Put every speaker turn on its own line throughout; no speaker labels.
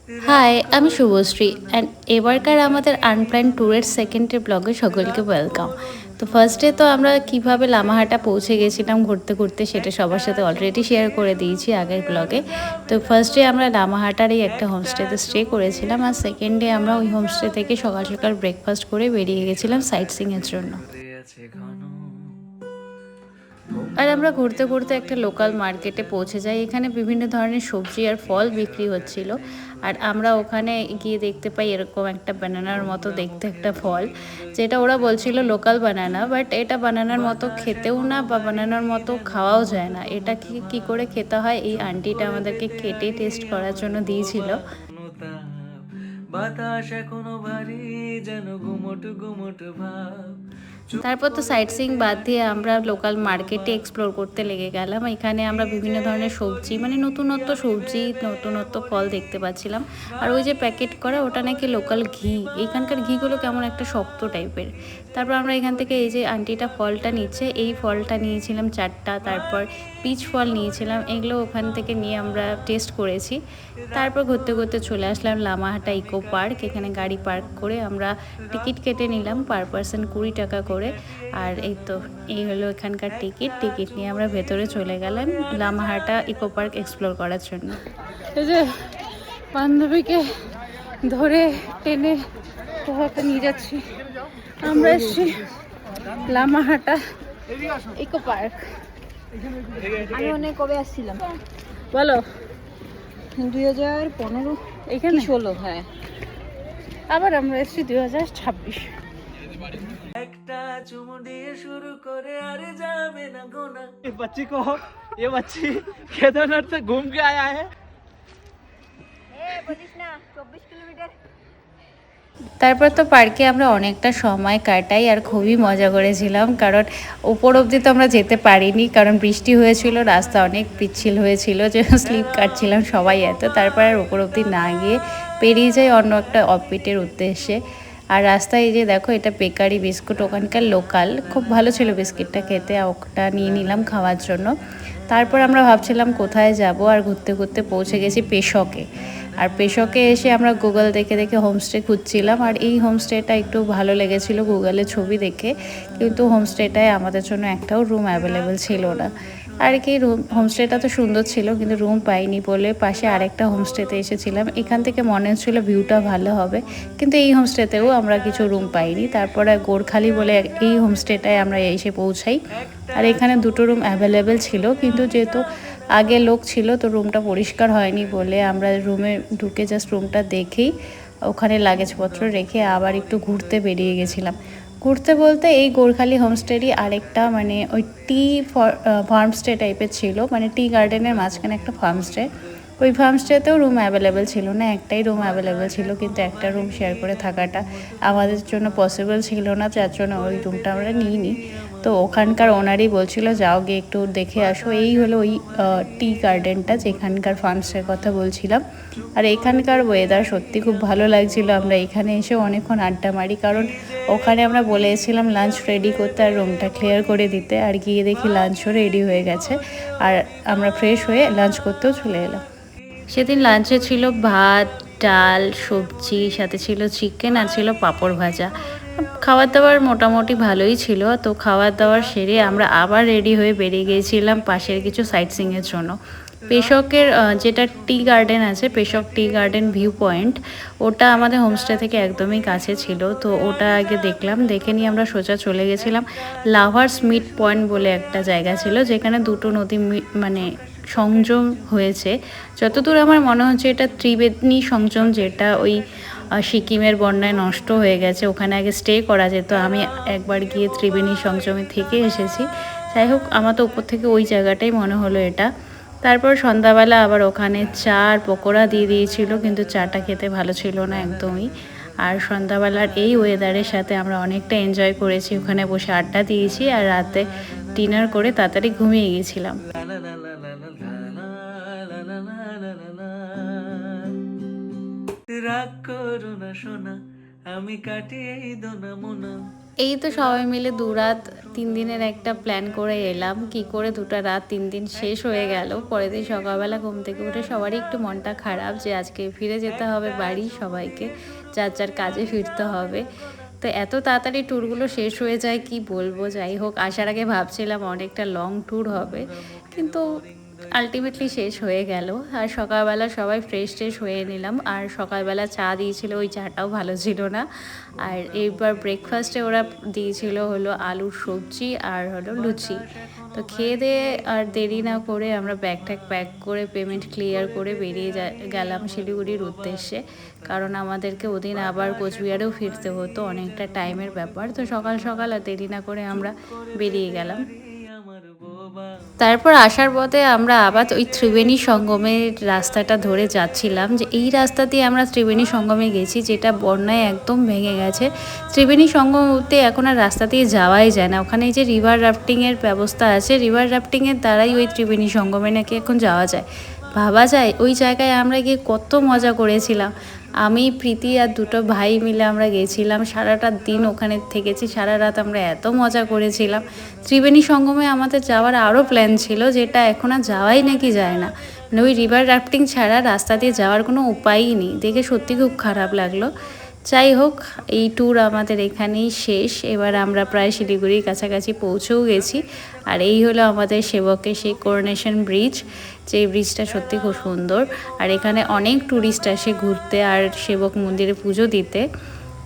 High, আমি Subhashree and এবারকার আমাদের আনপ্ল্যান ট্যুরের সেকেন্ড ডে ব্লগে সকলকে ওয়েলকাম। তো ফার্স্ট ডে তো আমরা কিভাবে লামাহাটা পৌঁছে গেছিলাম ঘুরতে ঘুরতে সেটা সবার সাথে অলরেডি শেয়ার করে দিয়েছি আগের ব্লগে। তো ফার্স্ট ডে আমরা লামাহাটারই একটা হোমস্টেতে স্টে করেছিলাম, আর সেকেন্ড ডে আমরা ওই হোমস্টে থেকে সকাল সকাল ব্রেকফাস্ট করে বেরিয়ে গেছিলাম সাইট সিইংয়ের জন্য। আর আমরা ঘুরতে ঘুরতে একটা লোকাল মার্কেটে পৌঁছে যাই। এখানে বিভিন্ন ধরনের সবজি আর ফল বিক্রি হচ্ছিল, আর আমরা ওখানে গিয়ে দেখতে পাই এরকম একটা বানানার মতো দেখতে একটা ফল, যেটা ওরা বলছিল লোকাল বানানা, বাট এটা বানানার মতো খেতেও না বা বানানার মতো খাওয়াও যায় না। এটা কি করে খেতে হয় এই আন্টিটা আমাদেরকে কেটে টেস্ট করার জন্য দিয়েছিল। বাতাস এখনো ভারী, যেন গুমট গুমট ভাব। তারপর তো সাইট সিইং বাদ দিয়ে আমরা লোকাল মার্কেটে এক্সপ্লোর করতে লেগে গেলাম। এখানে আমরা বিভিন্ন ধরনের সবজি, মানে নতুনত্ব সবজি, নতুনত্ব ফল দেখতে পাচ্ছিলাম। আর ওই যে প্যাকেট করা ওটা নাকি লোকাল ঘি। এইখানকার ঘিগুলো কেমন একটা শক্ত টাইপের। তারপর আমরা এখান থেকে এই যে আন্টিটা ফলটা নিচ্ছে, এই ফলটা নিয়েছিলাম 4টা। তারপর পিচ ফল নিয়েছিলাম, এগুলো ওখান থেকে নিয়ে আমরা টেস্ট করেছি। তারপর ঘুরতে ঘুরতে চলে আসলাম লামাহাটা ইকো পার্ক। এখানে গাড়ি পার্ক করে আমরা টিকিট কেটে নিলাম পার পারসন 20 টাকা করে। আর এই তো এই হলো এখানকার টিকিট নিয়ে আমরা ভেতরে চলে গেলাম লামাহাটা ইকো পার্ক এক্সপ্লোর করার জন্য। এই যে বান্ধবীকে ধরে টেনে কোথাও নিয়ে যাচ্ছি, আমরা এসছি লামাহাটা ইকো পার্ক।
আমি অনেক কবে আসছিলাম
বলো
2015
এখানে
16। হ্যাঁ,
আবার আমরা এসছি 2026।
একটা চুমু দিয়ে শুরু করে আরে যাবে না গোনা। ये बच्ची केदारनाथ से घूम के आया है।
বলিস না 24 কিলোমিটার।
তারপর তো পার্কে আমরা অনেকটা সময় কাটাই আর খুবই মজা করেছিলাম, কারণ উপর অবধি তো আমরা যেতে পারিনি, কারণ বৃষ্টি হয়েছিল, রাস্তা অনেক পিচ্ছিল হয়েছিল, যে স্লিপ কাটছিলাম সবাই এত। তারপর আর উপর অবধি না গিয়ে পেরিয়ে যাই অন্য একটা অফবিটের উদ্দেশ্যে। আর রাস্তায় এই যে দেখো, এটা বেকারি বিস্কুট, ওখানকার লোকাল, খুব ভালো ছিল বিস্কিটটা খেতে, ওটা নিয়ে নিলাম খাওয়ার জন্য। তারপর আমরা ভাবছিলাম কোথায় যাব, আর ঘুরতে ঘুরতে পৌঁছে গেছি পেশকে। আর পেশকে এসে আমরা গুগল দেখে দেখে হোমস্টে খুঁজছিলাম, আর এই হোমস্টেটা একটু ভালো লেগেছিল গুগলে ছবি দেখে, কিন্তু হোমস্টেটায় আমাদের জন্য একটাও রুম অ্যাভেলেবেল ছিল না। আর কি হোমস্টেটা তো সুন্দর ছিল, কিন্তু রুম পাইনি বলে পাশে আরেকটা হোমস্টেতে এসেছিলাম। এখান থেকে মনে হচ্ছিল ভিউটা ভালো হবে, কিন্তু এই হোমস্টেতেও আমরা কিছু রুম পাইনি। তারপরে গোরখালি বলে এই হোমস্টেটায় আমরা এসে পৌঁছাই, আর এখানে দুটো রুম অ্যাভেলেবেল ছিল, কিন্তু যেহেতু আগে লোক ছিল তো রুমটা পরিষ্কার হয়নি বলে আমরা রুমে ঢুকে জাস্ট রুমটা দেখেই ওখানে লাগেজপত্র রেখে আবার একটু ঘুরতে বেরিয়ে গেছিলাম। ঘুরতে বলতে এই গোরখালি হোমস্টেরই আরেকটা, মানে ওই টি ফার্মস্টে টাইপের ছিল, মানে টি গার্ডেনের মাঝখানে একটা ফার্মস্টে। ওই ফার্মস্টেতেও রুম অ্যাভেলেবেল ছিল না, একটাই রুম অ্যাভেলেবেল ছিল, কিন্তু একটা রুম শেয়ার করে থাকাটা আমাদের জন্য পসিবল ছিল না, যার জন্য ওই রুমটা আমরা নিইনি। তো ওখানকার ওনারই বলছিল যাও গিয়ে একটু দেখে আসো। এই হলো ওই টি গার্ডেনটা যেখানকার ফার্মস্টের কথা বলছিলাম। আর এখানকার ওয়েদার সত্যি খুব ভালো লাগছিল। আমরা এখানে এসে অনেকক্ষণ আড্ডা মারি, কারণ ওখানে আমরা বলেছিলাম লাঞ্চ রেডি করতে আর রুমটা ক্লিয়ার করে দিতে, আর গিয়ে দেখি লাঞ্চও রেডি হয়ে গেছে, আর আমরা ফ্রেশ হয়ে লাঞ্চ করতেও চলে এলাম। সেদিন লাঞ্চে ছিল ভাত, ডাল, সবজি, সাথে ছিল চিকেন, আর ছিল পাঁপড় ভাজা। খাবার দাবার মোটামুটি ভালোই ছিল। তো খাবার দাবার সেরে আমরা আবার রেডি হয়ে বেরিয়ে গিয়েছিলাম পাশের কিছু সাইট সিইংয়ের জন্য। পেশকের যেটা টি গার্ডেন আছে, পেশক টি গার্ডেন ভিউ পয়েন্ট, ওটা আমাদের হোমস্টে থেকে একদমই কাছে ছিল। তো ওটা আগে দেখলাম, দেখে নিয়ে আমরা সোজা চলে গেছিলাম লাভার্স মিড পয়েন্ট বলে একটা জায়গা ছিল, যেখানে দুটো নদী মানে সংযম হয়েছে। যতদূর আমার মনে হচ্ছে এটা ত্রিবেণী সংযম, যেটা ওই সিকিমের বন্যায় নষ্ট হয়ে গেছে, ওখানে আগে স্টে করা যেত। আমি একবার গিয়ে ত্রিবেণী সংযমে থেকে এসেছি। যাই হোক, আমার তো উপর থেকে ওই জায়গাটাই মনে হলো এটা। তারপর সন্ধ্যাবেলা আবার ওখানে চা আর পকোড়া দিয়ে দিয়েছিল, কিন্তু চাটা খেতে ভালো ছিল না একদমই। আর সন্ধ্যাবেলার এই ওয়েদারের সাথে আমরা অনেকটা এনজয় করেছি, ওখানে বসে আড্ডা দিয়েছি, আর রাতে ডিনার করে তাড়াতাড়ি ঘুমিয়ে গিয়েছিলাম।
রাগ করো না সোনা, আমি কাটিয়ে দোনা মোনা।
এই তো সবাই মিলে 2 রাত 3 দিনের একটা প্ল্যান করে এলাম। কি করে 2টা রাত 3 দিন শেষ হয়ে গেল। পরের দিন সকালবেলা ঘুম থেকে উঠে সবারই একটু মনটা খারাপ যে আজকে ফিরে যেতে হবে বাড়ি সবাইকে, যার যার কাজে ফিরতে হবে। তো এত তাড়াতাড়ি ট্যুরগুলো শেষ হয়ে যায় কি বলবো। যাই হোক, আসার আগে ভাবছিলাম অনেকটা লং ট্যুর হবে, কিন্তু আলটিমেটলি শেষ হয়ে গেল। আর সকালবেলা সবাই ফ্রেশ ট্রেশ হয়ে নিলাম। আর সকালবেলা চা দিয়েছিল, ওই চাটাও ভালো ছিল না। আর এইবার ব্রেকফাস্টে ওরা দিয়েছিল হলো আলুর সবজি আর হলো লুচি। তো খেয়ে দিয়ে আর দেরি না করে আমরা ব্যাগ ট্যাগ প্যাক করে পেমেন্ট ক্লিয়ার করে বেরিয়ে গেলাম শিলিগুড়ির উদ্দেশ্যে। কারণ আমাদেরকে ওদিন আবার কোচবিহারেও ফিরতে হতো, অনেকটা টাইমের ব্যাপার। তো সকাল সকাল আর দেরি না করে আমরা বেরিয়ে গেলাম। তারপর আসার পথে আমরা আবার ওই ত্রিবেণী সঙ্গমের রাস্তাটা ধরে যাচ্ছিলাম, যে এই রাস্তা দিয়ে আমরা ত্রিবেণী সঙ্গমে গেছি, যেটা বন্যায় একদম ভেঙে গেছে। ত্রিবেণী সঙ্গমতে এখন আর রাস্তা দিয়ে যাওয়াই যায় না। ওখানে যে রিভার রাফটিংয়ের ব্যবস্থা আছে, রিভার রাফটিংয়ের দ্বারাই ওই ত্রিবেণী সঙ্গমে নাকি এখন যাওয়া যায়। ভাবা যায় ওই জায়গায় আমরা গিয়ে কত মজা করেছিলাম। আমি, প্রীতি আর 2টো ভাই মিলে আমরা গেছিলাম, সারাটা দিন ওখানে থেকেছি, সারা রাত আমরা এত মজা করেছিলাম। ত্রিবেণী সঙ্গমে আমাদের যাওয়ার আরও প্ল্যান ছিল, যেটা এখন আর যাওয়াই নাকি যায় না। মানে ওই রিভার রাফটিং ছাড়া রাস্তা দিয়ে যাওয়ার কোনো উপায়ই নেই। দেখে সত্যি খুব খারাপ লাগলো। যাই হোক, এই ট্যুর আমাদের এখানেই শেষ। এবার আমরা প্রায় শিলিগুড়ির কাছাকাছি পৌঁছেও গেছি। আর এই হলো আমাদের সেবকের সেই করোনেশন ব্রিজ, যে ব্রিজটা সত্যি খুব সুন্দর। আর এখানে অনেক ট্যুরিস্ট আসে ঘুরতে আর সেবক মন্দিরে পুজো দিতে।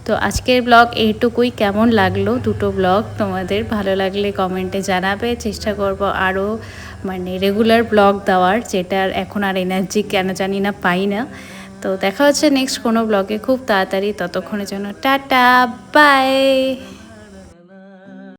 তো আজকের ব্লগ এইটুকুই। কেমন লাগলো 2টো ব্লগ তোমাদের? ভালো লাগলে কমেন্টে জানাবে। চেষ্টা করব আরও মানে রেগুলার ব্লগ দেওয়ার, যেটার এখন আর এনার্জি কেন জানি না পাই না। তো দেখা হচ্ছে নেক্সট কোনো ব্লগে খুব তাড়াতাড়ি। ততক্ষণের জন্য টাটা, বাই।